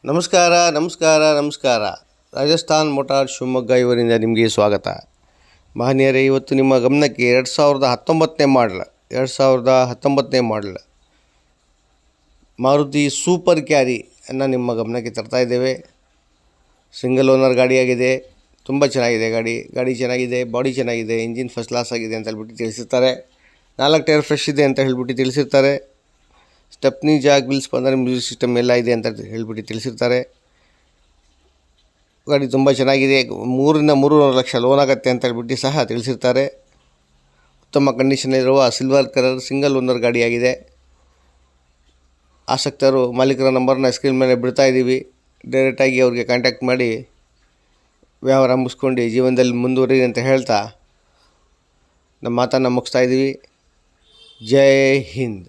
ನಮಸ್ಕಾರ ನಮಸ್ಕಾರ ನಮಸ್ಕಾರ. ರಾಜಸ್ಥಾನ್ ಮೋಟಾರ್ ಶಿವಮೊಗ್ಗ ಇವರಿಂದ ನಿಮಗೆ ಸ್ವಾಗತ. ಮಹನೀಯರೇ, ಇವತ್ತು ನಿಮ್ಮ ಗಮನಕ್ಕೆ 2019ನೇ ಮಾಡಲ್ ಮಾರುತಿ ಸೂಪರ್ ಕ್ಯಾರಿ ಅನ್ನು ನಿಮ್ಮ ಗಮನಕ್ಕೆ ತರ್ತಾ ಇದ್ದೇವೆ. ಸಿಂಗಲ್ ಓನರ್ ಗಾಡಿಯಾಗಿದೆ. ತುಂಬ ಚೆನ್ನಾಗಿದೆ ಗಾಡಿ ಚೆನ್ನಾಗಿದೆ, ಬಾಡಿ ಚೆನ್ನಾಗಿದೆ, ಇಂಜಿನ್ ಫಸ್ಟ್ ಕ್ಲಾಸ್ ಆಗಿದೆ ಅಂತ ಹೇಳ್ಬಿಟ್ಟು ತಿಳಿಸಿರ್ತಾರೆ. 4 ಟೈರ್ ಫ್ರೆಶ್ ಇದೆ ಅಂತ ಹೇಳ್ಬಿಟ್ಟು ತಿಳಿಸಿರ್ತಾರೆ. ಸ್ಟೆಪ್ನಿ, ಜಾಗ್, ವೀಲ್ ಸ್ಪಂದರ್, ಮ್ಯೂಸಿಕ್ ಸಿಸ್ಟಮ್ ಎಲ್ಲ ಇದೆ ಅಂತ ಹೇಳ್ಬಿಟ್ಟು ತಿಳಿಸಿರ್ತಾರೆ. ಗಾಡಿ ತುಂಬ ಚೆನ್ನಾಗಿದೆ. 3-3.5 ಲಕ್ಷ ಲೋನ್ ಆಗುತ್ತೆ ಅಂತ ಹೇಳ್ಬಿಟ್ಟು ಸಹ ತಿಳಿಸಿರ್ತಾರೆ. ಉತ್ತಮ ಕಂಡೀಷನಲ್ಲಿರುವ ಸಿಲ್ವರ್ ಕಲರ್ ಸಿಂಗಲ್ ಓನರ್ ಗಾಡಿಯಾಗಿದೆ. ಆಸಕ್ತರು ಮಾಲೀಕರ ನಂಬರ್ನ ಸ್ಕ್ರೀನ್ ಮೇಲೆ ಬಿಡ್ತಾ ಇದ್ದೀವಿ. ಡೈರೆಕ್ಟಾಗಿ ಅವ್ರಿಗೆ ಕಾಂಟ್ಯಾಕ್ಟ್ ಮಾಡಿ ವ್ಯವಹಾರ ಮುಗಿಸ್ಕೊಂಡು ಜೀವನದಲ್ಲಿ ಮುಂದುವರಿ ಅಂತ ಹೇಳ್ತಾ ನಮ್ಮ ಮಾತನ್ನು ಮುಗಿಸ್ತಾ ಇದ್ದೀವಿ. ಜೈ ಹಿಂದ್.